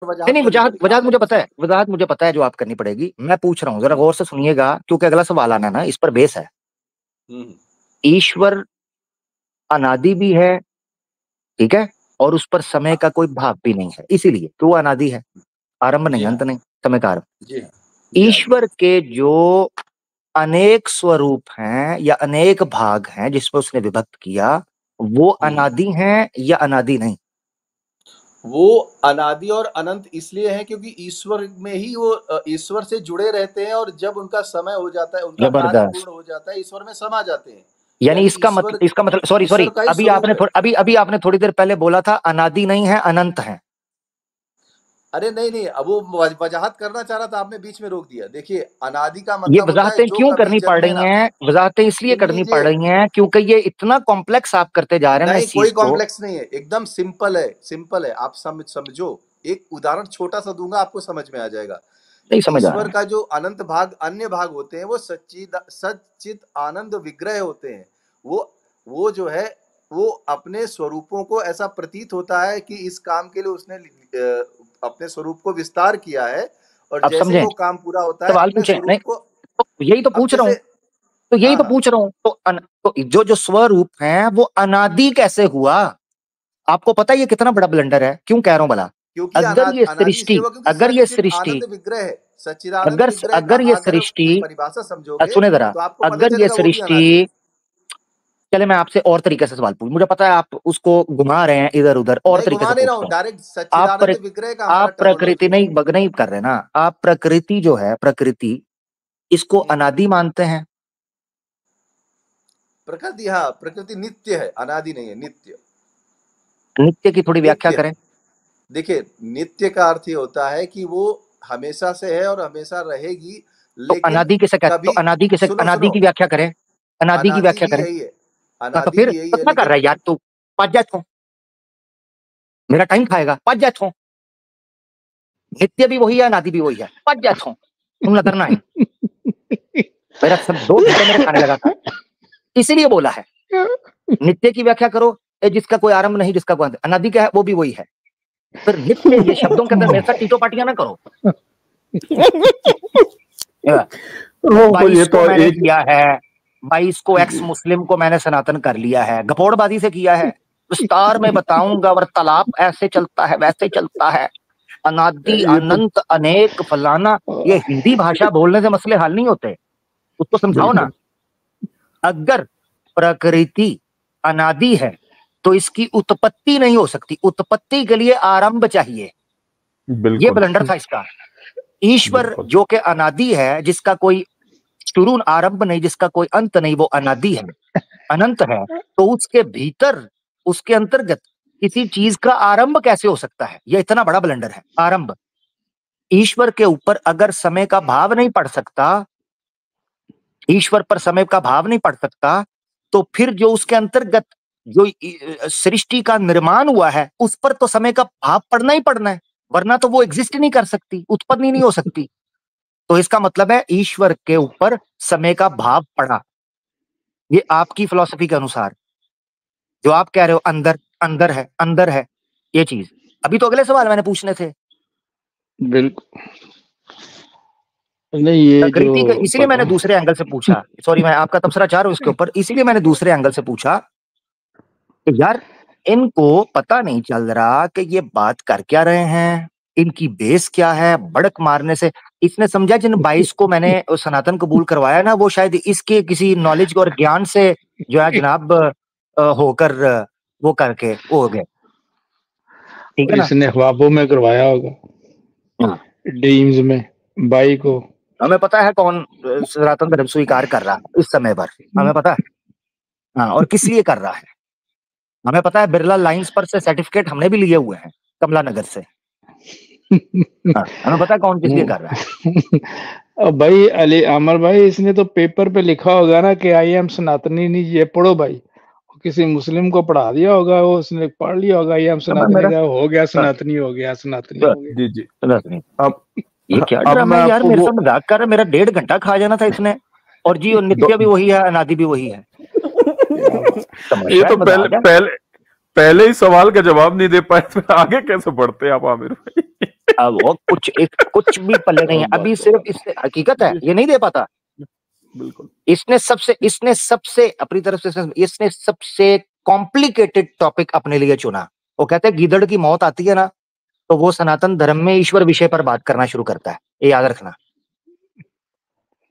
नहीं नहीं, करनी वजाहत पड़ेगी। वजाहत आपने मुझे पता है, वजाहत मुझे पता है जो आप करनी पड़ेगी। मैं पूछ रहा हूँ, जरा गौर से सुनिएगा, क्योंकि अगला सवाल आना है ना, इस पर बेस है। हम्म, ईश्वर अनादि भी है, ठीक है, और उस पर समय हाँ, का कोई भाव भी नहीं है, इसीलिए तो वो अनादि है, आरंभ नहीं, जी हाँ, अंत नहीं, समय का आरंभ। जी हाँ, जी हाँ, जी हाँ। ईश्वर के जो अनेक स्वरूप हैं या अनेक भाग हैं जिसपे उसने विभक्त किया, वो हम्म, अनादि हैं या अनादि नहीं? वो अनादि और अनंत इसलिए है क्योंकि ईश्वर में ही वो ईश्वर से जुड़े रहते हैं, और जब उनका समय हो जाता है, उनका कार्य जबरदस्त। पूर्ण हो जाता है, ईश्वर में समा जाते हैं। यानी यानी इसका मतलब सॉरी ईश्वर सॉरी, का ही अभी स्वरूप आपने है। थोड़ी अभी आपने थोड़ी देर पहले बोला था अनादि नहीं है, अनंत है। अरे नहीं नहीं, अब वो वजाहत करना चाह रहा था, आपने बीच में रोक दिया। देखिए, अनादि का ये मतलब होता है वजाहतें जो क्यों कभी करनी पड़ जन्मे रही ना। हैं? वजाहतें इसलिए सुन करनी पड़ लीजिए, रही हैं क्योंकि ये इतना कॉम्प्लेक्स आप करते जा रहे हैं ना नहीं इस कोई चीज को। कॉम्प्लेक्स नहीं है, एकदम सिंपल है, सिंपल है। आप समझो, एक उदाहरण छोटा सा दूंगा, आपको समझ में आ जाएगा। नहीं समझ आ रहा ईश्वर है। का जो अनंत भाग, अन्य भाग होते हैं, वो सच्चित आनंद विग्रह होते हैं। वो जो है, वो अपने स्वरूपों को ऐसा प्रतीत होता है कि इस काम के लिए उसने अपने स्वरूप को विस्तार किया है, और आप जैसे ही समझे? वो काम पूरा होता है, सवाल अपने पूछे नहीं, स्वरूप को। तो यही तो अब पूछ रहा हूँ, जैसे, तो यही हाँ तो हाँ, पूछ रहा हूँ, तो जो जो स्वरूप है वो अनादि कैसे हुआ? आपको पता है ये कितना बड़ा ब्लंडर है? क्यों कह रहा हूं भला? क्योंकि अगर ये अनादि इसलिए सृष्टि हुआ क्योंकि अगर ये सच्चित सृष्टि आनंद विग्रह है। सच्चिदानंद अगर विग्रह का अगर ये अगर सृष्टि परिभाषा समझोगे, सुने जरा, तो आपको पता अगर ये चलेगा वो भी सृष्टि, अनादि है। चले मैं आपसे और तरीके से सवाल पूछ, मुझे पता है आप उसको घुमा रहे हैं इधर उधर, और नहीं तरीके घुमा से नहीं रहा पूछता हूँ, हूँ। डायरेक्ट आप सच्चिदानंद विग्रह का हमारा आप प्रकृति टर्मोलॉजी है। नहीं बग नहीं कर रहे ना, आप प्रकृति जो है, प्रकृति, इसको हम्म, अनादि मानते हैं? प्रकृति, हाँ, प्रकृति नित्य है, अनादि नहीं है, नित्य। नित्य की थोड़ी व्याख्या नित्य है। करें। देखिए, नित्य का अर्थ ये होता है कि वो हमेशा से है और हमेशा रहेगी, तो लेकिन अनादि किसे कहते, तो कभी, सुनो अनादि सुनो, की व्याख्या करें, अनादि की अनादि व्याख्या भी करें। यही है, हाँ, तो अनादि फिर भी यही तो है, क्या कर रहा लेकिन है यार तू? पाँच जा छो, मेरा टाइम खाएगा, पाँच जा छो। नित्य भी वही है, अनादि भी वही है, पाँच जा छो, तुम न करना है। मेरा सब 2 घंटे मेरे खाने लगा था, इसीलिए बोला है नित्य की व्याख्या करो। जिसका कोई आरंभ नहीं, जिसका कोई अंत। अनादि क्या है? वो भी वही है। फिर नित्य ये शब्दों के अंदर मेरे साथ टीटो पाटियां ना करो। ये 22 को तो मैंने एक किया है, 22 को एक्स मुस्लिम को मैंने सनातन कर लिया है, गपोड़बाजी से किया है, विस्तार में बताऊंगा, वार्तालाप ऐसे चलता है वैसे चलता है, अनादि ये तो अनंत अनेक फलाना। ये हिंदी भाषा बोलने से मसले हल नहीं होते, उसको समझाओ ना। बिल्कुल अगर प्रकृति अनादि है तो इसकी उत्पत्ति नहीं हो सकती, उत्पत्ति के लिए आरंभ चाहिए। ये बिल्कुल ब्लंडर था इसका। ईश्वर बिल्कुल जो कि अनादि है, जिसका कोई शुरू आरंभ नहीं, जिसका कोई अंत नहीं, वो अनादि है, अनंत है, तो उसके भीतर, उसके अंतर्गत किसी चीज का आरंभ कैसे हो सकता है? ये इतना बड़ा ब्लंडर है, आरंभ। ईश्वर के ऊपर अगर समय का भाव नहीं पड़ सकता, ईश्वर पर समय का भाव नहीं पड़ सकता, तो फिर जो उसके अंतर्गत जो सृष्टि का निर्माण हुआ है, उस पर तो समय का भाव पड़ना ही पड़ना है, वरना तो वो एग्जिस्ट नहीं कर सकती, उत्पन्न नहीं हो सकती। तो इसका मतलब है ईश्वर के ऊपर समय का भाव पड़ा। ये आपकी फिलॉसफी के अनुसार, जो आप कह रहे हो अंदर, अंदर है, अंदर है, ये चीज। अभी तो अगले सवाल मैंने पूछने थे। बिल्कुल नहीं, ये जो प्रकृति के, इसीलिए मैंने दूसरे एंगल से पूछा, सॉरी मैं आपका तबसरा चाह रहा हूं इसके ऊपर, इसीलिए मैंने दूसरे एंगल से पूछा कि यार इनको पता नहीं चल रहा कि ये बात कर क्या रहे हैं, इनकी बेस क्या है। बड़क मारने से इसने समझा, जिन 22 को मैंने सनातन कबूल करवाया ना, वो शायद इसके किसी नॉलेज और ज्ञान से जो है जनाब होकर वो करके वो हो गए, ठीक है ना? इसने ख्वाबों में करवाया होगा, हाँ। ड्रीम्स में बाई को। हमें पता है कौन सनातन धर्म स्वीकार कर रहा है इस समय पर, हमें पता है। हाँ, और किस लिए कर रहा है हमें पता है। बिरला लाइंस पर से सर्टिफिकेट हमने भी लिए हुए हैं, कमला नगर से। हाँ, हमें पता है कौन किस लिए कर रहा है। अब भाई अली अमर भाई, इसने तो पेपर पे लिखा होगा ना कि आई एम सनातनी, नहीं ये पढ़ो भाई। किसी मुस्लिम को पढ़ा दिया होगा, वो उसने पढ़ लिया होगा आई एम अब सनातनी मेरा का, हो गया सनातनी, हो गया सनातनी, हो गया। जी जी। नहीं, अब ये क्या अब ड्रामा मैं है यार, आपको मेरे वो साथ मजाक कर रहा है। मेरा 1.5 घंटा खा जाना था इसने, और जी और दो, नित्य भी वही है, अनादि भी वही है। क्या बात। ये तमाशा है, तो मजा आ गया। पहले ही सवाल का जवाब नहीं दे पाए, तो आगे कैसे बढ़ते आप आमिर भाई? अब वो कुछ भी पल्ले नहीं है अभी, सिर्फ इससे हकीकत है ये नहीं दे पाता। बिल्कुल इसने सबसे अपनी तरफ से इसने सबसे कॉम्प्लिकेटेड टॉपिक अपने लिए चुना। वो कहते हैं गीदड़ की मौत आती है ना तो वो सनातन धर्म में ईश्वर विषय पर बात करना शुरू करता है, ये याद रखना।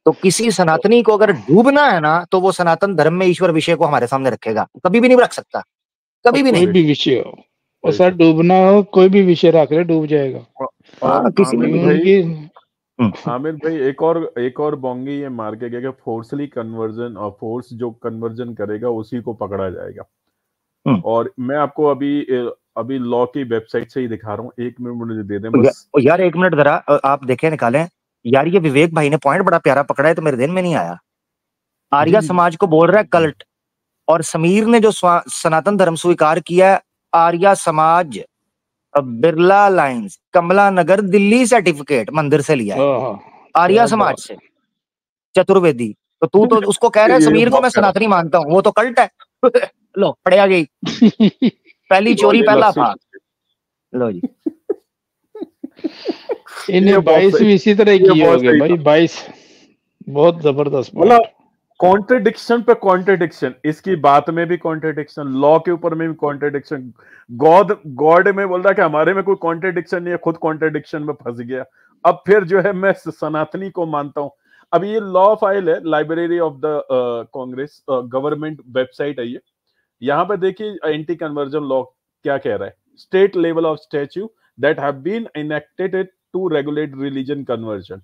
तो किसी सनातनी को अगर डूबना है ना तो वो सनातन धर्म में ईश्वर विषय को हमारे सामने रखेगा, कभी भी नहीं रख सकता, कभी भी कोई नहीं। भी विषय हो, और सर डूबना हो कोई भी विषय रख ले डूब जाएगा। और किसी आमिर भाई एक और बोंगी ये मार के गया कि फोर्सली कन्वर्जन, और फोर्स जो कन्वर्जन करेगा उसी को पकड़ा जाएगा। और मैं आपको अभी लॉ की वेबसाइट से ही दिखा रहा हूँ, 1 मिनट मुझे दे दें बस। यार 1 मिनट जरा आप देखें निकालें यार, ये विवेक भाई ने पॉइंट बड़ा प्यारा पकड़ा है तो मेरे दिन में नहीं आया। आर्या समाज को बोल रहा है कल्ट, और समीर ने जो सनातन धर्म स्वीकार किया है, आर्या समाज बिरला लाइंस कमला नगर दिल्ली सर्टिफिकेट मंदिर से लिया है, आर्या समाज से चतुर्वेदी। तो तू तो उसको कह रहा है समीर को मैं सनातनी मानता हूँ, वो तो कल्ट है। लो पड़िया गई पहली चोरी पहला था। लो जी इन्हें 22 भी इसी तरह किए होंगे भाई, 22 बहुत जबरदस्त। मतलब कॉन्ट्रडिक्शन पे कॉन्ट्रडिक्शन, इसकी बात में भी कॉन्ट्रडिक्शन, लॉ के ऊपर में भी कॉन्ट्रडिक्शन, गॉड में बोल रहा है कि हमारे में कोई कॉन्ट्रडिक्शन नहीं है, खुद कॉन्ट्रडिक्शन में फंस गया। अब फिर जो है मैं सनातनी को मानता हूं। अब ये लॉ फाइल है library of the Congress government website है ये। यहाँ पे देखिए एंटी कन्वर्जन लॉ क्या कह रहा है। State level of statue that have been enacted to regulate religion conversion,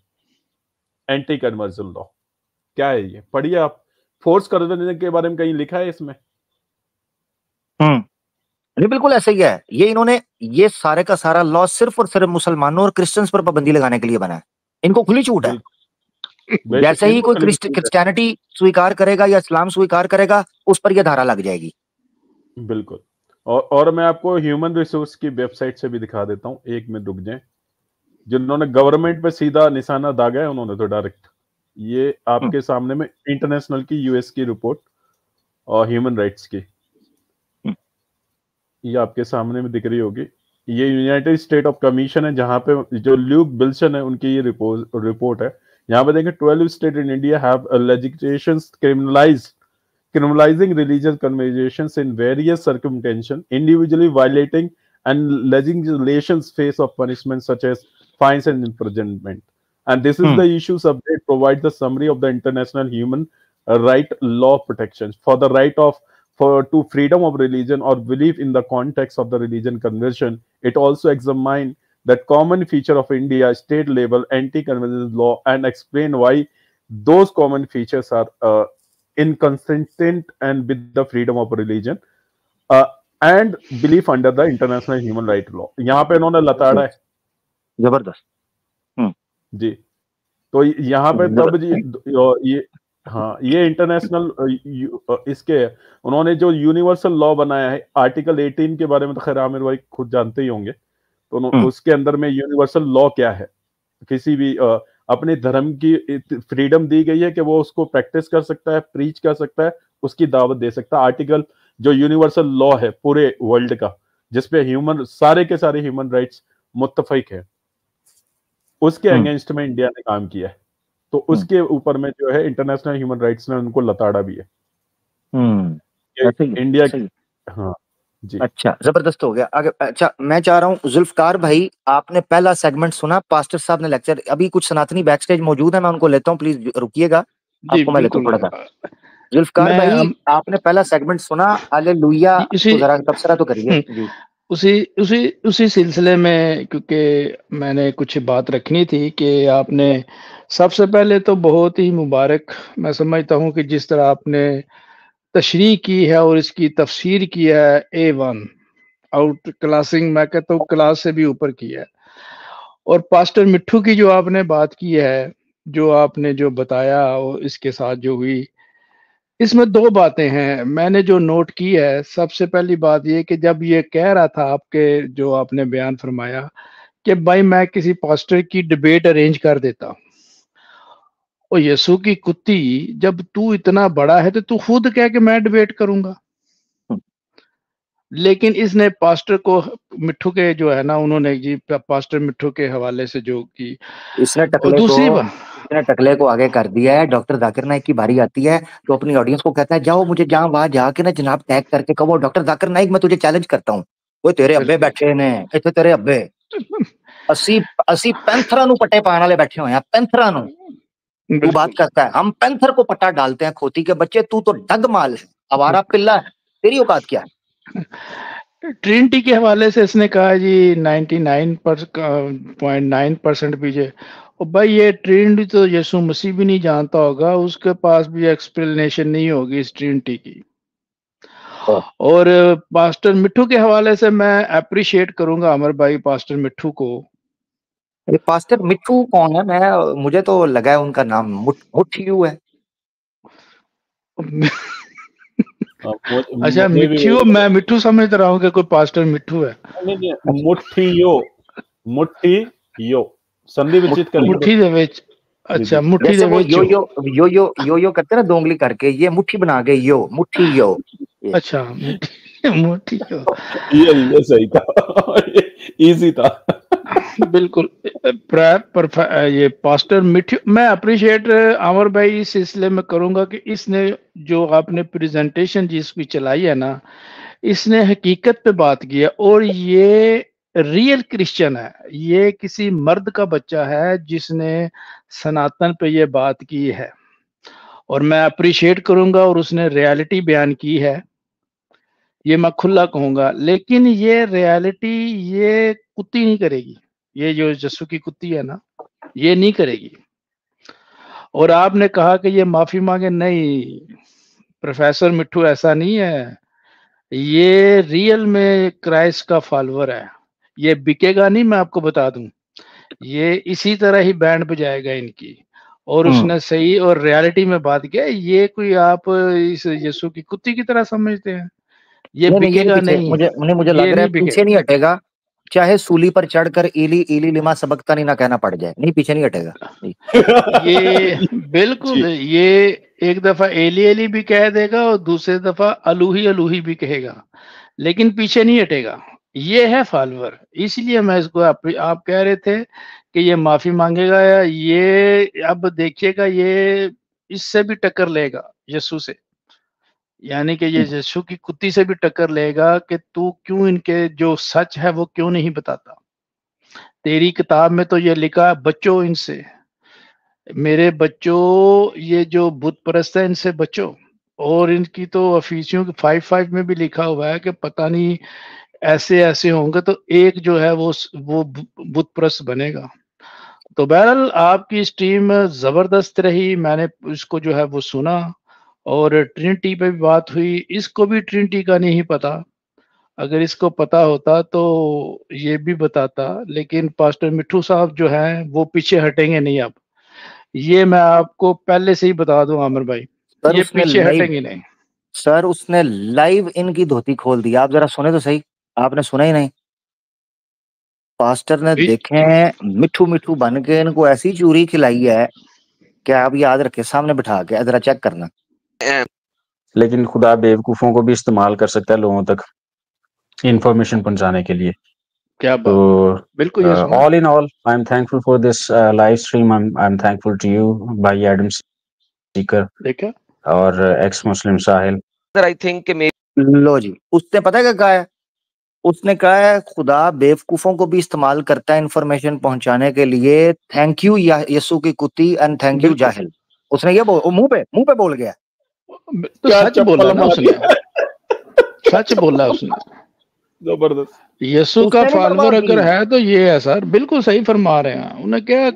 anti conversion law क्या है ये, पढ़िए आप। फोर्स कन्वर्जन के बारे में कहीं लिखा है इसमें? नहीं बिल्कुल ऐसा ही है। ये इन्होंने ये सारे का सारा लॉ सिर्फ और सिर्फ मुसलमानों और क्रिश्चियंस पर पाबंदी लगाने के लिए बना है। इनको खुली छूट है। जैसे ही कोई क्रिश्चियनिटी स्वीकार करेगा या इस्लाम स्वीकार करेगा उस पर यह धारा लग जाएगी। बिल्कुल। और मैं आपको ह्यूमन रिसोर्स की वेबसाइट से भी दिखा देता हूं, 1 मिनट रुक जाएं। जिन्होंने गवर्नमेंट पे सीधा निशाना दागा है उन्होंने तो डायरेक्ट, ये आपके सामने में इंटरनेशनल की यूएस की रिपोर्ट और ह्यूमन राइट्स की, ये आपके सामने में दिख रही होगी। ये यूनाइटेड स्टेट ऑफ कमीशन है, जहां पे जो ल्यूक बिल्सन है उनकी ये रिपोर्ट है। यहाँ पे देखें 12 state in India have legislations criminalizing religious conversations in various circumstances, individually violating, and legislations face of punishment such as fines and imprisonment. And this is the issues update provide the summary of the international human right law protections for the right to freedom of religion or belief in the context of the religion conversion. It also examine that common feature of India state level anti-conversion law and explain why those common features are inconsistent and with the freedom of religion and belief under the international human right law. यहाँ पे इन्होंने लताड़ा है जबरदस्त जी। तो यहाँ पे तब ये इंटरनेशनल इसके उन्होंने जो यूनिवर्सल लॉ बनाया है आर्टिकल 18 के बारे में तो खैर आमिर भाई खुद जानते ही होंगे। तो उसके अंदर में यूनिवर्सल लॉ क्या है, किसी भी अपने धर्म की फ्रीडम दी गई है कि वो उसको प्रैक्टिस कर सकता है, प्रीच कर सकता है, उसकी दावत दे सकता है। आर्टिकल जो यूनिवर्सल लॉ है पूरे वर्ल्ड का, जिसपे सारे के सारे ह्यूमन राइट्स मुत्तफिक है, उसके अगेंस्ट में इंडिया ने काम किया है। तो उसके ऊपर में जो है इंटरनेशनल ह्यूमन राइट्स ने उनको लताड़ा भी है। इंडिया की हाँ जी। अच्छा जबरदस्त हो गया आगे। अच्छा मैं चाह रहा हूँ जुल्फकार भाई, आपने पहला सेगमेंट सुना, पास्टर साहब ने लेक्चर, अभी कुछ सनातनी बैक स्टेज मौजूद है, मैं उनको लेता हूँ, प्लीज रुकिएगा, आपको मैं लेता हूँ थोड़ा सा। जुल्फकार भाई आपने पहला सेगमेंट सुना, हालेलुया, तो जरा तबसरा तो करिए। उसी सिलसिले में, क्योंकि मैंने कुछ बात रखनी थी कि आपने सबसे पहले तो बहुत ही मुबारक मैं समझता हूँ कि जिस तरह आपने तशरीह की है और इसकी तफसीर की है, A1 आउट क्लासिंग, मैं कहता हूँ क्लास से भी ऊपर की है। और पास्टर मिट्ठू की जो आपने बात की है, जो आपने जो बताया और इसके साथ जो हुई, इसमें 2 बातें हैं मैंने जो नोट की है। सबसे पहली बात ये कि जब ये कह रहा था आपके जो आपने बयान फरमाया कि भाई मैं किसी पास्टर की डिबेट अरेंज कर देता, और यीशु की कुत्ती, जब तू इतना बड़ा है तो तू खुद कह के मैं डिबेट करूंगा। लेकिन इसने पास्टर को, मिट्ठू के जो है ना, उन्होंने जी पास्टर मिट्ठू के हवाले से जो की, इसने और टकले दूसरी को बात, इसने टकले को आगे कर दिया है। डॉक्टर जाकिर नाइक की बारी आती है तो अपनी ऑडियंस को कहता है जाओ मुझे जहां वहां जाके ना जनाब टैग करके कहो डॉक्टर जाकिर नाइक मैं तुझे चैलेंज करता हूँ। वो तेरे अब्बे बिल्कुल बैठे ने इतने, तेरे अब्बे 80 पैंथरा नु पट्टे पाने वाले बैठे हुए हैं, पैंथरा नु। तू बात बिल्कुल करता है हम पैंथर को पट्टा डालते हैं खोती के बच्चे, तू तो डग माल है, आवारा पिल्ला है, तेरी औकात क्या है? ट्रिनिटी के हवाले से इसने कहा जी 99.9% पीछे। और भाई ये ट्रिनिटी तो यीशु मसीह भी नहीं जानता होगा, उसके पास भी एक्सप्लेनेशन नहीं होगी इस ट्रिनिटी की। और पास्टर मिट्ठू के हवाले से मैं अप्रिशिएट करूंगा अमर भाई पास्टर मिट्ठू को। ये पास्टर मिट्ठू कौन है? मैं मुझे तो लगा है उनका नाम मुठ्ठियू है। अच्छा मिट्ठू, मैं मिट्ठू समझ रहा हूँ कि कोई पास्टर मिट्ठू है। नहीं मुठ्ठियो संधि विचित कर मुट्ठी दे विच, अच्छा मुट्ठी जैसे दे वो विच, यो करते ना दोंगली करके, ये मुट्ठी बना गए यो, मुट्ठी यो। अच्छा मुट्ठी यो, ये सही था, इजी था। बिल्कुल। ये पास्टर मिट्ठू मैं अप्रिशिएट अमर भाई इस सिलसिले में करूंगा कि इसने जो आपने प्रेजेंटेशन जिसकी चलाई है ना, इसने हकीकत पे बात की है, और ये रियल क्रिश्चियन है, ये किसी मर्द का बच्चा है जिसने सनातन पे ये बात की है, और मैं अप्रिशिएट करूंगा, और उसने रियलिटी बयान की है, ये मैं खुला कहूंगा। लेकिन ये रियलिटी ये कुत्ती नहीं करेगी, ये जो जस्सू की कुत्ती है ना, ये नहीं करेगी। और आपने कहा कि ये माफी मांगे, नहीं प्रोफेसर मिट्ठू ऐसा नहीं है, ये रियल में क्राइस्ट का फॉलोअर है, ये बिकेगा नहीं, मैं आपको बता दूं, ये इसी तरह ही बैंड बजाएगा इनकी। और उसने सही और रियलिटी में बात किया, ये कोई आप इस यीशु की कुत्ती की तरह समझते हैं, ये बिकेगा नहीं, मुझे लग रहा है पीछे नहीं हटेगा, चाहे सूली पर चढ़कर इली इली लिमा सबकता नहीं ना कहना पड़ जाए, नहीं पीछे नहीं हटेगा। ये बिल्कुल, ये एक दफा एली एली भी कह देगा और दूसरी दफा अलूही भी कहेगा, लेकिन पीछे नहीं हटेगा, ये है फॉलोअर। इसलिए मैं इसको आप कह रहे थे कि ये माफी मांगेगा, या ये अब देखिएगा ये इससे भी टक्कर लेगा यीशु से, यानी कि ये यीशु की कुत्ती से भी टक्कर लेगा कि तू क्यों इनके जो सच है वो क्यों नहीं बताता, तेरी किताब में तो ये लिखा बच्चों इनसे, मेरे बच्चों ये जो बुत परस्त है इनसे बचो। और इनकी तो अफीसियों के 5:5 में भी लिखा हुआ है कि पता नहीं ऐसे ऐसे होंगे तो एक जो है वो बुत परस्त बनेगा। तो बहरहाल आपकी स्ट्रीम जबरदस्त रही, मैंने इसको जो है वो सुना, और ट्रिनिटी पे भी बात हुई, इसको भी ट्रिनिटी का नहीं पता, अगर इसको पता होता तो ये भी बताता, लेकिन पास्टर मिट्ठू साहब जो हैं वो पीछे हटेंगे नहीं अब, ये मैं आपको पहले से ही बता दूं आमिर भाई, ये पीछे हटेंगे नहीं। सर उसने लाइव इनकी धोती खोल दी, आप जरा सुने तो सही, आपने सुना ही नहीं। पास्टर ने देखे मिट्ठू मिट्ठू बन के इनको ऐसी चूरी खिलाई है कि आप याद रखे, सामने बिठा के जरा चेक करना। लेकिन खुदा बेवकूफों को भी इस्तेमाल कर सकता है लोगों तक इंफॉर्मेशन पहुंचाने के लिए। क्या बात, तो बिल्कुल। All in all I am thankful for this live stream, I am thankful to you भाई एडम सीकर देखा और x Muslim Sahil. I think लो जी, उसने पता है क्या कहा है? उसने कहा है खुदा बेवकूफों को भी इस्तेमाल करता है इंफॉर्मेशन पहुंचाने के लिए, थैंक यू यीशु की कुत्ती एंड थैंक यू जाहिल। उसने ये मुंह पे बोल गया, तो सच बोला ना उसने, सच बोला उसने, जबरदस्त। यीशु का फॉलोअर अगर है तो ये है सर, बिल्कुल सही फरमा रहे हैं। उन्हें क्या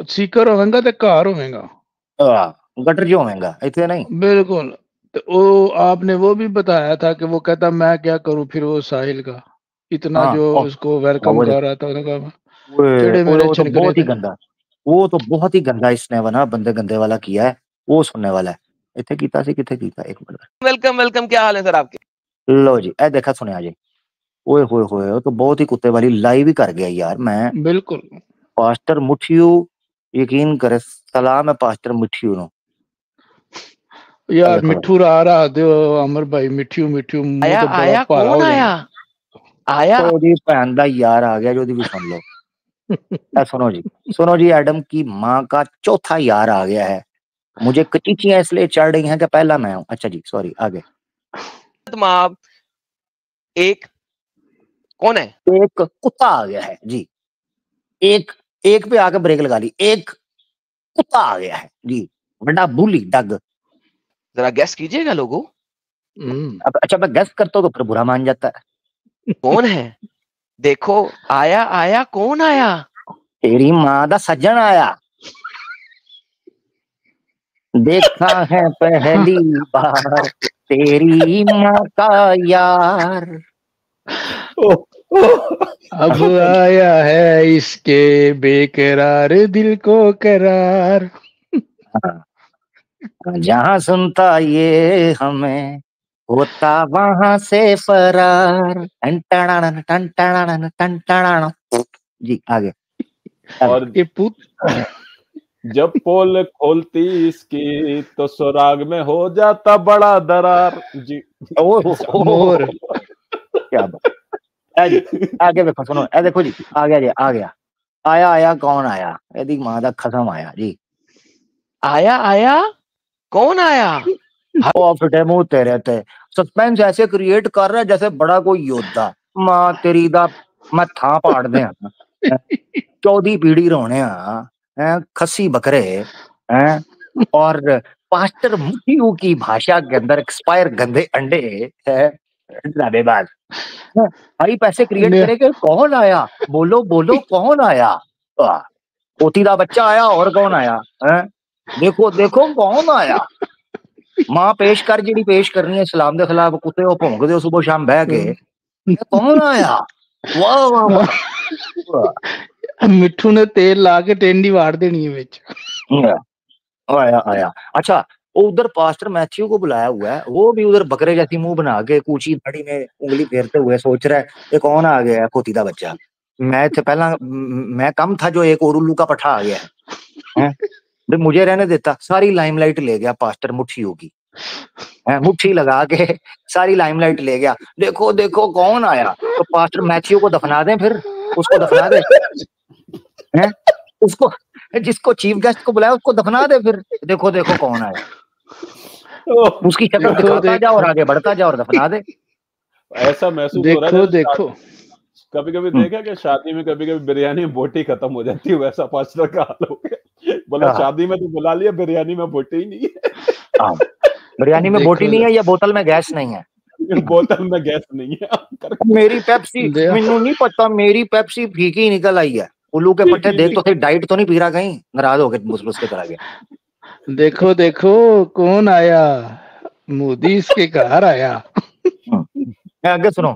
सीकर होगा तो कार होगा, गटर जो होगा इतने नहीं, बिल्कुल। तो वो आपने वो भी बताया था कि वो कहता मैं क्या करूं, फिर वो साहिल का इतना जो उसको वेलकम कर रहा था, तो बहुत ही गंदा, वो तो बहुत ही गंदा इसने बना बंदे गंदे वाला किया है, वो सुनने वाला है। इतने कीता सी किथे कीता, एक मिनट। वेलकम, क्या हाल है सर आपके? लो जी, ए देखा सुने जी, ओए होए होए, तो बहुत ही कुत्ते वाली लाइव ही कर गया यार। मैं बिल्कुल पास्टर मुठियू, यकीन करे, सलाम है पास्टर मुठियू नो। यार मिठू आ रहा दे अमर भाई, मिठू मिठू आया तो बड़ा आया भारा कौन हो आया जाना। आया तो जी भैन दा यार आ गया जो भी सुन लो। सुनो जी एडम की माँ का चौथा यार आ गया है। मुझे कचीचियां इसलिए चढ़ रही हैं कि पहला मैं हूं। अच्छा जी सॉरी आगे। माँ एक कौन है? एक कुत्ता आ गया है जी। एक एक पे आके ब्रेक लगा ली। एक कुत्ता आ गया है जी, बड़ा बुली डग। जरा गैस कीजिएगा लोगों, अब अच्छा मैं गेस करता हूँ तो फिर बुरा मान जाता है। कौन है? देखो आया आया कौन आया? तेरी माँ दा सज्जन आया। देखा है पहली बार तेरी माँ का यार। अब आया है इसके बेकरार दिल को करार। जहाँ सुनता ये हमें होता वहां से फरार। टन टनानन, टन टनानन, टन टनानन। जी आगे। और ये पुत जब पोल खोलती इसकी तो सुराग में हो जाता बड़ा दरार जी। मोर। क्या बात जी। आगे देखो सुनो, ए देखो जी आ गया जी आ गया। आया आया कौन आया? यदि माँ दा खसम आया जी। आया आया कौन आया? ओ फिटे मुंह तेरे ते सस्पेंस ऐसे क्रिएट कर रहा है जैसे बड़ा कोई योद्धा। मां तेरी दा मैं था पाड़ दे 14 पीढ़ी रोने हैं खस्सी बकरे हैं और पास्टर मुखियों की भाषा के अंदर एक्सपायर गंदे अंडे है ड्रामेबाज। भाई पैसे क्रिएट करे कि कौन आया? बोलो बोलो कौन आया? पोती दा बच्चा आया और कौन आया है? देखो देखो कौन आया? मां पेश कर जी पेश करनी है इस्लाम के खिलाफ कुत्ते हो भौंकदे हो सुबह शाम बह के। कौन आया? वाह वाह वाह। मिठू ने तेल ला के टेंडी वाड़ देनी है बिच। आया आया। अच्छा वो उधर पास्टर मैथ्यू को बुलाया हुआ है, वो भी उधर बकरे जैसी मुंह बना के कूची दाढ़ी में उंगली फेरते हुए सोच रहा है ये कौन आ गया है पोती दा बच्चा। मैं थे पहला मैं कम था जो एक और उल्लू का पठा आ गया है। मुझे रहने देता, सारी लाइमलाइट ले गया पास्टर मुठियों की। मुट्ठी लगा के सारी लाइमलाइट ले गया। देखो देखो कौन आया। तो पास्टर मैथ्यू को दफना दें, फिर उसको दफना दे हैं उसको, जिसको चीफ गेस्ट को बुलाया उसको दफना दे फिर। देखो देखो कौन आया। उसकी शक्ल दिखाता जा और आगे बढ़ता जा और दफना दे। ऐसा महसूस हो रहा है देखो कभी कभी देखा कि शादी में कभी कभी बिरयानी में बोटी खत्म हो जाती है, वैसा पास्टर का हाल हो गया। बोला शादी में तो बुला लिया, बिरयानी में बोटी ही नहीं है। बिरयानी में बोटी नहीं है या बोतल में गैस नहीं है? बोतल में गैस नहीं है। मेरी पेप्सी मैनू नहीं पता, मेरी पेप्सी फीकी निकल आई है। उल्लू के पट्टे देख तो थे, डाइट तो नहीं पी रहा कहीं नाराज होकर मुसमुस के चला गया। देखो देखो कौन आया, मोदी इसके घर आया। आगे सुनो,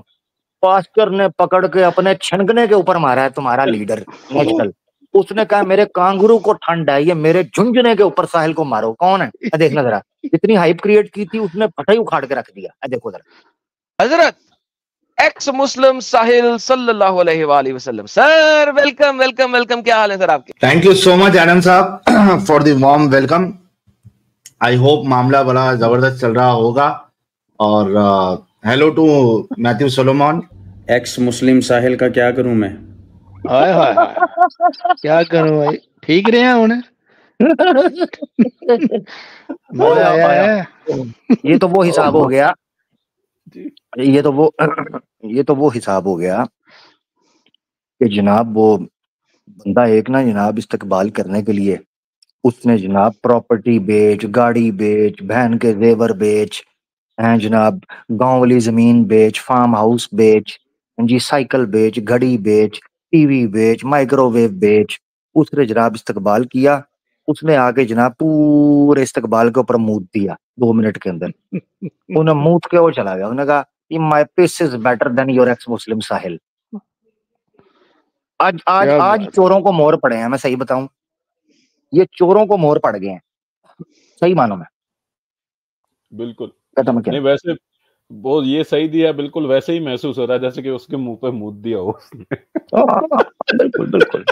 पास्टर ने पकड़ के अपने छनगने के ऊपर मारा है तुम्हारा लीडर नेशनल। उसने कहा मेरे कांगरू को ठंड है, ये मेरे झुंझुने के ऊपर साहिल को मारो। कौन है? देखना जरा, इतनी हाइप क्रिएट की थी उसने फटा ही उखाड़ के रख दिया। देखो जरा। हजरत एक्स मुस्लिम साहिल सल्लल्लाहु अलैहि वसल्लम। सर वेलकम वेलकम वेलकम, क्या हाल है सर आपके? Thank you so much Adam साहब for the warm welcome. I hope मामला बड़ा जबरदस्त चल रहा होगा। और hello to Matthew Solomon. Ex Muslim Sahil का क्या करूं मैं? हाय हाय हाय, क्या करूं भाई, ठीक रहे हैं उन्हें। मजा आया है। ये तो वो हिसाब हो गया, ये तो वो हिसाब हो गया कि जनाब वो बंदा एक ना जनाब इस्तकबाल करने के लिए उसने जनाब प्रॉपर्टी बेच, गाड़ी बेच, बहन के जेवर बेच हैं जनाब, गांव वाली जमीन बेच, फार्म हाउस बेच जी, साइकिल बेच, घड़ी बेच, टीवी बेच, माइक्रोवेव बेच। उसने जनाब इस्तकबाल किया। उसने आके जनाब पूरे इस्तकबाल के ऊपर मूत दिया 2 मिनट के अंदर। उन्हें मूत के वो चला गया। उन्होंने कहा my piece is better than your ex Muslim Sahil. आज आज आज चोरों को मोर पड़े हैं, मैं सही बताऊं, ये चोरों को मोर पड़ गए हैं सही मानो में। बिल्कुल नहीं वैसे वो ये सही दिया, बिल्कुल वैसे ही महसूस हो रहा है जैसे कि उसके मुंह पे मूत दिया हो उसने। बिल्कुल बिल्कुल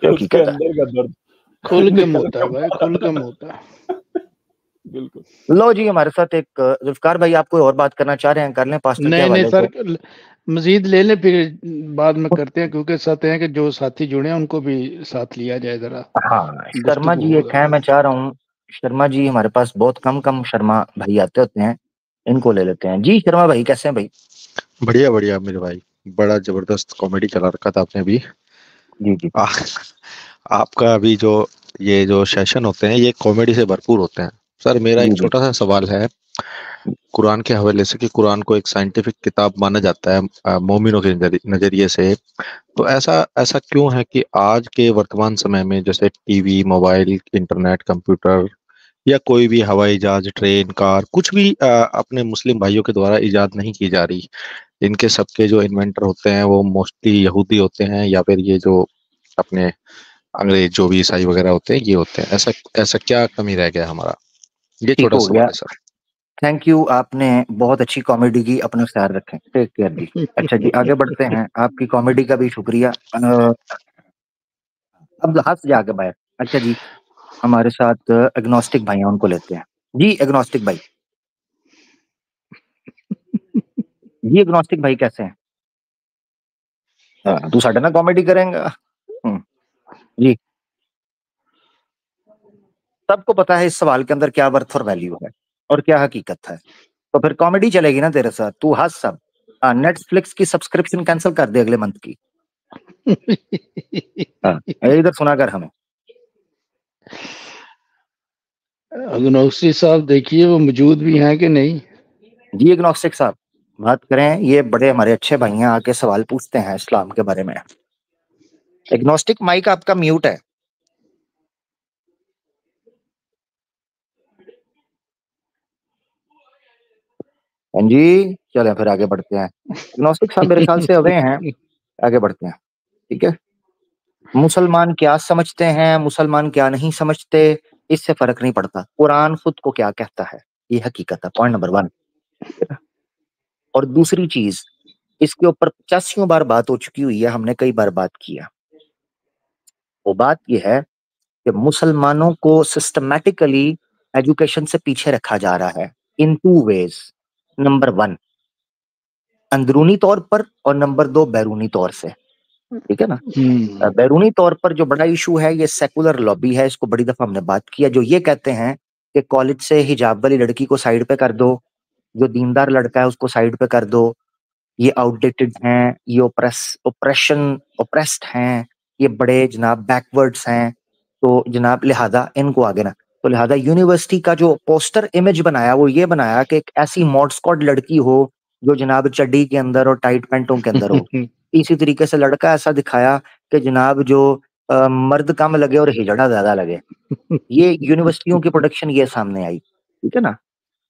उसके अंदर का दर्द खुल के मोता भाई, खुल के मोता। बिल्कुल। लो जी, हमारे साथ एक जुल्फकार भाई, आप कोई और बात करना चाह रहे हैं, कर लें पास्टर के नहीं हवाले सर, से। मजीद ले लें, फिर बाद में करते हैं, क्योंकि साथ हैं कि जो साथी जुड़े हैं उनको भी साथ लिया जाए, जरा हाँ, शर्मा गुफ्तगू जी एक होगा। है, मैं चाह रहा हूँ शर्मा जी, हमारे पास बहुत कम शर्मा भाई आते होते हैं, इनको ले लेते हैं। जी शर्मा भाई, कैसे हैं भाई? बढ़िया बढ़िया मेरे भाई, बड़ा जबरदस्त कॉमेडी चला रखा था आपने अभी। जी जी। आपका अभी जो ये जो सेशन होते हैं ये कॉमेडी से भरपूर होते हैं। सर मेरा जी एक जी। छोटा सा सवाल है कुरान के हवाले से, कि कुरान को एक साइंटिफिक किताब माना जाता है मोमिनों के नजरिए से, तो ऐसा ऐसा क्यों है कि आज के वर्तमान समय में जैसे टीवी, मोबाइल, इंटरनेट, कंप्यूटर या कोई भी हवाई जहाज, ट्रेन, कार, कुछ भी अपने मुस्लिम भाइयों के द्वारा इजाद नहीं की जा रही। इनके सबके जो इन्वेंटर होते हैं वो मोस्टली यहूदी होते हैं, या फिर ये जो अपने अंग्रेज जो भी ईसाई वगैरह होते हैं ये होते हैं। ऐसा ऐसा क्या कमी रह गया हमारा? ये ठीक छोटा हो सवाल गया, है सर। थैंक यू, आपने बहुत अच्छी कॉमेडी की, अपना ख्याल रखें, टेक केयर जी। अच्छा जी, आगे बढ़ते हैं, आपकी कॉमेडी का भी शुक्रिया। अब हंस जाके बैठ। अच्छा जी, हमारे साथ एग्नोस्टिक भाई हैं, उनको लेते हैं। जी एग्नोस्टिक भाई, जी एग्नोस्टिक भाई कैसे हैं? तू साढ़े ना कॉमेडी करेंगा। जी, सबको पता है इस सवाल के अंदर क्या वर्थ और वैल्यू है और क्या हकीकत है, तो फिर कॉमेडी चलेगी ना तेरे साथ, तू हंस सब। नेटफ्लिक्स की सब्सक्रिप्शन कैंसिल कर दे अगले मंथ की। इधर सुना कर हमें। अग्नोस्टिक साहब देखिए वो मौजूद भी हैं कि नहीं। जी एग्नोस्टिक साहब बात करें, ये बड़े हमारे अच्छे भाई हैं, आके सवाल पूछते हैं इस्लाम के बारे में। एग्नोस्टिक माइक आपका म्यूट है। हाँ जी, चलें फिर आगे बढ़ते हैं। एग्नोस्टिक साहब मेरे ख्याल से अवे हैं, आगे बढ़ते हैं, ठीक है। मुसलमान क्या समझते हैं, मुसलमान क्या नहीं समझते, इससे फर्क नहीं पड़ता, कुरान खुद को क्या कहता है, ये हकीकत है, पॉइंट नंबर 1। और दूसरी चीज, इसके ऊपर 85 बार बात हो चुकी हुई है, हमने कई बार बात किया। वो बात यह है कि मुसलमानों को सिस्टमैटिकली एजुकेशन से पीछे रखा जा रहा है इन 2 वेज। नंबर 1 अंदरूनी तौर पर, और नंबर 2 बैरूनी तौर से, ठीक है ना। बैरूनी तौर पर जो बड़ा इशू है ये सेकुलर लॉबी है, इसको बड़ी दफा हमने बात किया, जो ये कहते हैं कि कॉलेज से हिजाब वाली लड़की को साइड पे कर दो, जो दीनदार लड़का है उसको साइड पे कर दो, ये आउटडेटेड हैं, ये ओप्रेस्ड हैं, ये बड़े जनाब बैकवर्ड्स हैं, तो जनाब लिहाजा इनको आगे ना, तो लिहाजा यूनिवर्सिटी का जो पोस्टर इमेज बनाया वो ये बनाया कि एक ऐसी मॉड स्क्वाड लड़की हो जो जनाब चड्डी के अंदर और टाइट पैंटों के अंदर हो। इसी तरीके से लड़का ऐसा दिखाया कि जनाब जो मर्द कम लगे और हिजड़ा ज्यादा लगे। ये यूनिवर्सिटियों की प्रोडक्शन ये सामने आई, ठीक है ना।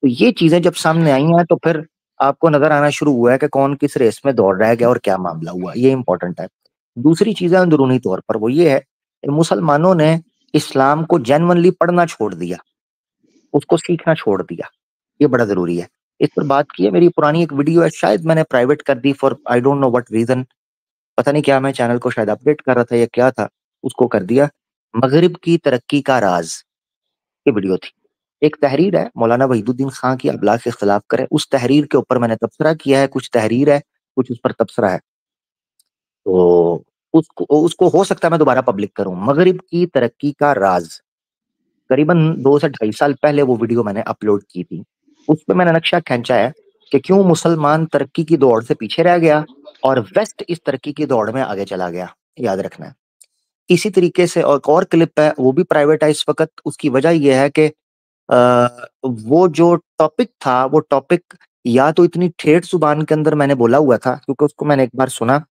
तो ये चीजें जब सामने आई हैं तो फिर आपको नजर आना शुरू हुआ है कि कौन किस रेस में दौड़ रहा है और क्या मामला हुआ, ये इंपॉर्टेंट है। दूसरी चीज है अंदरूनी तौर पर, वो ये है कि मुसलमानों ने इस्लाम को जेन्युइनली पढ़ना छोड़ दिया, उसको सीखना छोड़ दिया, ये बड़ा जरूरी है। इस पर बात की है, मेरी पुरानी एक वीडियो है, शायद मैंने प्राइवेट कर दी for I don't know what reason, पता नहीं क्या, मैं चैनल को शायद अपडेट कर रहा था या क्या था, उसको कर दिया। मगरिब की तरक्की का राज, ये वीडियो थी। एक तहरीर है मौलाना वहीदुद्दीन खां की, अबलाग के खिलाफ करे, उस तहरीर के ऊपर मैंने तबसरा किया है, कुछ तहरीर है, कुछ उस पर तबसरा है, तो उसको उसको हो सकता है मैं दोबारा पब्लिक करूं। मगरिब की तरक्की का राज, करीबन 2 से 2.5 साल पहले वो वीडियो मैंने अपलोड की थी। उस पर मैंने नक्शा खींचा है कि क्यों मुसलमान तरक्की की दौड़ से पीछे रह गया और वेस्ट इस तरक्की की दौड़ में आगे चला गया, याद रखना है। इसी तरीके से एक और क्लिप है, वो भी प्राइवेट है इस वक्त, उसकी वजह यह है कि वो जो टॉपिक था, वो टॉपिक या तो इतनी ठेठ जुबान के अंदर मैंने बोला हुआ था, क्योंकि उसको मैंने एक बार सुना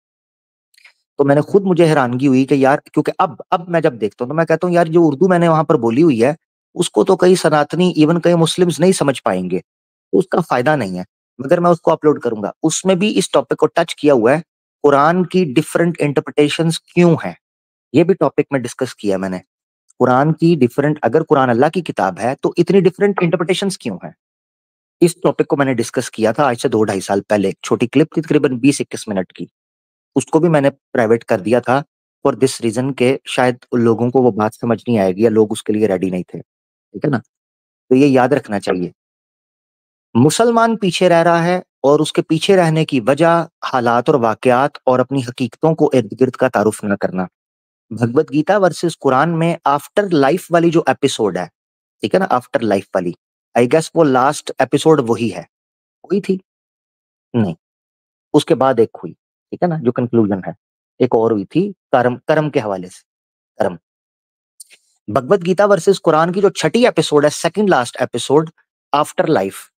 तो मैंने खुद, मुझे हैरानगी हुई कि यार, क्योंकि अब मैं जब देखता हूँ तो मैं कहता हूँ यार, जो उर्दू मैंने वहां पर बोली हुई है उसको तो कई सनातनी, इवन कई मुस्लिम्स नहीं समझ पाएंगे, तो उसका फायदा नहीं है, मगर मैं उसको अपलोड करूंगा। उसमें भी इस टॉपिक को टच किया हुआ है, कुरान की डिफरेंट इंटरप्रिटेशंस क्यों है, ये भी टॉपिक में डिस्कस किया मैंने। कुरान की डिफरेंट, अगर कुरान अल्लाह की किताब है तो इतनी डिफरेंट इंटरप्रिटेशंस क्यों है, इस टॉपिक को मैंने डिस्कस किया था आज से 2-2.5 साल पहले। एक छोटी क्लिप थी तकरीबन 20-21 मिनट की, उसको भी मैंने प्राइवेट कर दिया था फॉर दिस रीजन के शायद उन लोगों को वो बात समझ नहीं आएगी या लोग उसके लिए रेडी नहीं थे, ठीक है ना। तो ये याद रखना चाहिए। मुसलमान पीछे रह रहा है और उसके पीछे रहने की वजह हालात और वाकयात और अपनी हकीकतों को इर्द गिर्द का तारुफ न करना। भगवत गीता वर्सेस कुरान में आफ्टर लाइफ वाली जो एपिसोड है, ठीक है ना, आफ्टर लाइफ वाली, आई गेस वो लास्ट एपिसोड वही है, हुई थी नहीं, उसके बाद एक हुई, ठीक है ना, जो कंक्लूजन है, एक और हुई थी कर्म, कर्म के हवाले से, कर्म। भगवत गीता वर्सेस कुरान की जो छठी एपिसोड है, second last episode, after life,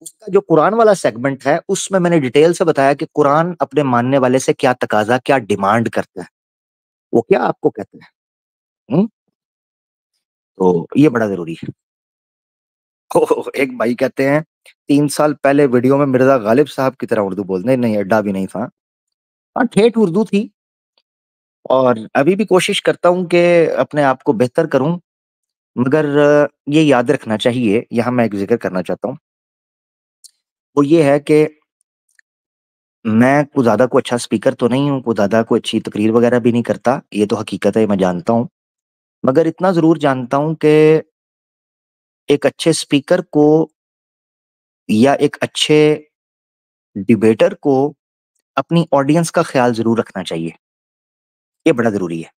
उसका जो कुरान वाला सेगमेंट है उसमें मैंने डिटेल से बताया कि कुरान अपने मानने वाले से क्या तकाजा, क्या डिमांड करता है, वो क्या आपको कहते हैं। तो ये बड़ा जरूरी है। एक भाई कहते हैं 3 साल पहले वीडियो में मिर्जा गालिब साहब की तरह उर्दू बोलने, नहीं अड्डा भी नहीं था, हाँ ठेठ उर्दू थी, और अभी भी कोशिश करता हूँ कि अपने आप को बेहतर करूं, मगर ये याद रखना चाहिए, यहाँ मैं एक जिक्र करना चाहता हूँ, वो ये है कि मैं कोई ज़्यादा कोई अच्छा स्पीकर तो नहीं हूँ, कोई ज़्यादा कोई अच्छी तकरीर वगैरह भी नहीं करता, ये तो हकीकत है, मैं जानता हूँ, मगर इतना ज़रूर जानता हूँ कि एक अच्छे स्पीकर को या एक अच्छे डिबेटर को अपनी ऑडियंस का ख्याल ज़रूर रखना चाहिए, ये बड़ा ज़रूरी है।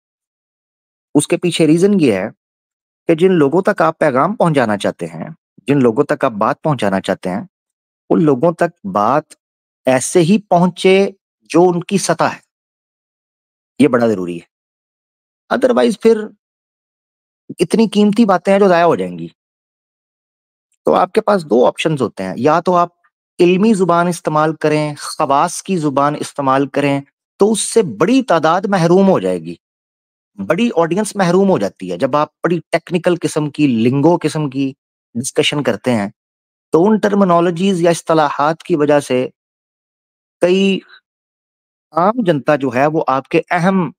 उसके पीछे रीज़न ये है कि जिन लोगों तक आप पैगाम पहुँचाना चाहते हैं, जिन लोगों तक आप बात पहुँचाना चाहते हैं, उन लोगों तक बात ऐसे ही पहुँचे जो उनकी सतह है, ये बड़ा ज़रूरी है। अदरवाइज़ फिर इतनी कीमती बातें हैं जो ज़ाया हो जाएँगी। तो आपके पास 2 ऑप्शंस होते हैं, या तो आप इल्मी ज़ुबान इस्तेमाल करें, ख़वास की ज़ुबान इस्तेमाल करें, तो उससे बड़ी तादाद महरूम हो जाएगी, बड़ी ऑडियंस महरूम हो जाती है। जब आप बड़ी टेक्निकल किस्म की, लिंगो किस्म की डिस्कशन करते हैं, तो उन टर्मिनोलॉजीज़ या इस्तिलाहात की वजह से कई आम जनता जो है वो आपके अहम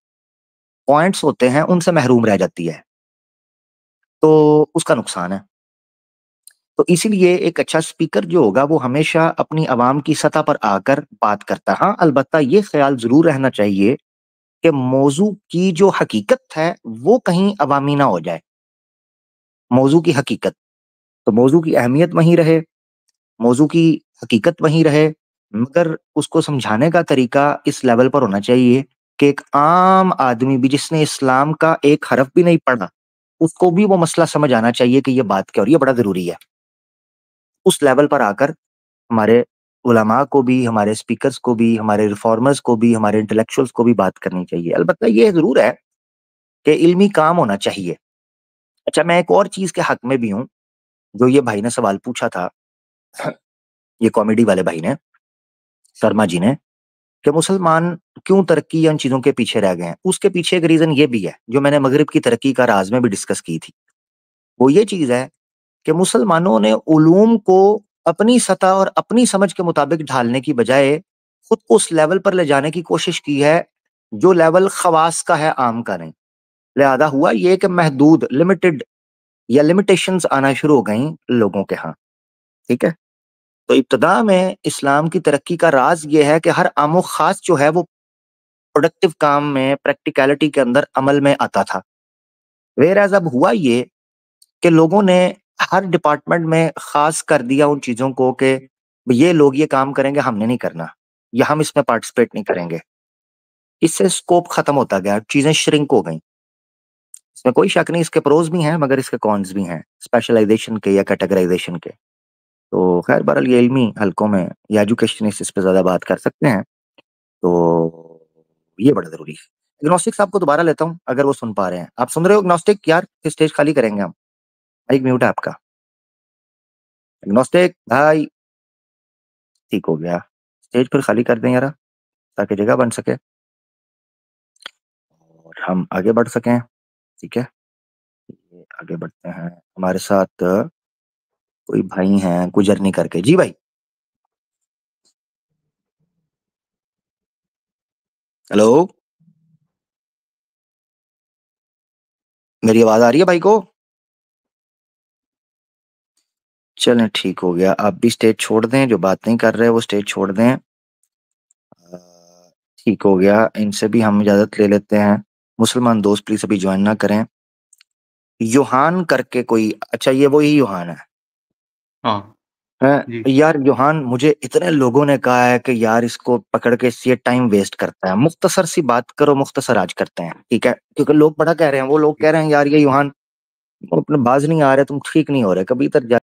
पॉइंट्स होते हैं, उनसे महरूम रह जाती है, तो उसका नुकसान है। तो इसीलिए एक अच्छा स्पीकर जो होगा वो हमेशा अपनी आवाम की सतह पर आकर बात करता है। हाँ, अलबत्ता ये ख्याल ज़रूर रहना चाहिए कि मौज़ू की जो हकीकत है वो कहीं अवामी ना हो जाए। मौज़ू की हकीकत, तो मौज़ू की अहमियत वहीं रहे, मौज़ू की हकीकत वहीं रहे, मगर उसको समझाने का तरीका इस लेवल पर होना चाहिए कि एक आम आदमी भी जिसने इस्लाम का एक हरफ भी नहीं पढ़ा, उसको भी वो मसला समझ आना चाहिए कि ये बात क्या हो रही है, बड़ा ज़रूरी है। उस लेवल पर आकर हमारे उलमा को भी, हमारे स्पीकर्स को भी, हमारे रिफॉर्मर्स को भी, हमारे इंटेलेक्चुअल्स को भी बात करनी चाहिए। अलबत्ता ये ज़रूर है कि इल्मी काम होना चाहिए। अच्छा, मैं एक और चीज़ के हक में भी हूँ, जो ये भाई ने सवाल पूछा था, ये कॉमेडी वाले भाई ने, शर्मा जी ने, कि मुसलमान क्यों तरक्की या इन चीज़ों के पीछे रह गए हैं। उसके पीछे एक रीज़न ये भी है, जो मैंने मगरिब की तरक्की का राज़ में भी डिस्कस की थी। वो ये चीज़ है कि मुसलमानों ने उलूम को अपनी सतह और अपनी समझ के मुताबिक ढालने की बजाय खुद को उस लेवल पर ले जाने की कोशिश की है, जो लेवल खवास का है, आम का नहीं। लिहाजा हुआ ये कि महदूद, लिमिटेड या लिमिटेशंस आना शुरू हो गई लोगों के यहाँ, ठीक है? तो इब्तदा में इस्लाम की तरक्की का राज ये है कि हर आमो खास जो है वो प्रोडक्टिव काम में, प्रैक्टिकलिटी के अंदर अमल में आता था। वेयरएज़ अब हुआ ये कि लोगों ने हर डिपार्टमेंट में खास कर दिया उन चीज़ों को कि ये लोग ये काम करेंगे, हमने नहीं करना, या हम इसमें पार्टिसिपेट नहीं करेंगे। इससे स्कोप खत्म होता गया, चीज़ें श्रिंक हो गई। इसमें कोई शक नहीं, इसके प्रोज भी हैं मगर इसके कॉन्स भी हैं, स्पेशलाइजेशन के या कैटेगराइजेशन के। तो खैर बहरहाल ये इल्मी हलकों में या एजुकेशनिस्ट इस पे ज़्यादा बात कर सकते हैं, तो ये बड़ा ज़रूरी है। एग्नोस्टिक साहब को दोबारा लेता हूँ, अगर वो सुन पा रहे हैं। आप सुन रहे हो एग्नोस्टिक? यार स्टेज खाली करेंगे हम, माइक म्यूट है आपका। एग्नोस्टिक भाई, ठीक हो गया, स्टेज फिर खाली कर दें यार, ताकि जगह बन सके और हम आगे बढ़ सकें, ठीक है? ये आगे बढ़ते हैं, हमारे साथ कोई भाई हैं गुजरनी करके। जी भाई, हेलो, मेरी आवाज आ रही है भाई को? चलें ठीक हो गया, आप भी स्टेज छोड़ दें, जो बात नहीं कर रहे वो स्टेज छोड़ दें। ठीक हो गया, इनसे भी हम इजाज़त ले लेते हैं। मुसलमान दोस्त प्लीज़ अभी ज्वाइन ना करें। योहान करके कोई, अच्छा ये वही योहान है, हाँ जी यार योहान, मुझे इतने लोगों ने कहा है कि यार इसको पकड़ के ये टाइम वेस्ट करता है, मुख्तसर सी बात करो, मुख्तसर आज करते हैं, ठीक है? क्योंकि लोग बड़ा कह रहे हैं, वो लोग कह रहे हैं यार ये योहान अपने बाज नहीं आ रहे, तुम ठीक नहीं हो रहे, कभी इधर जा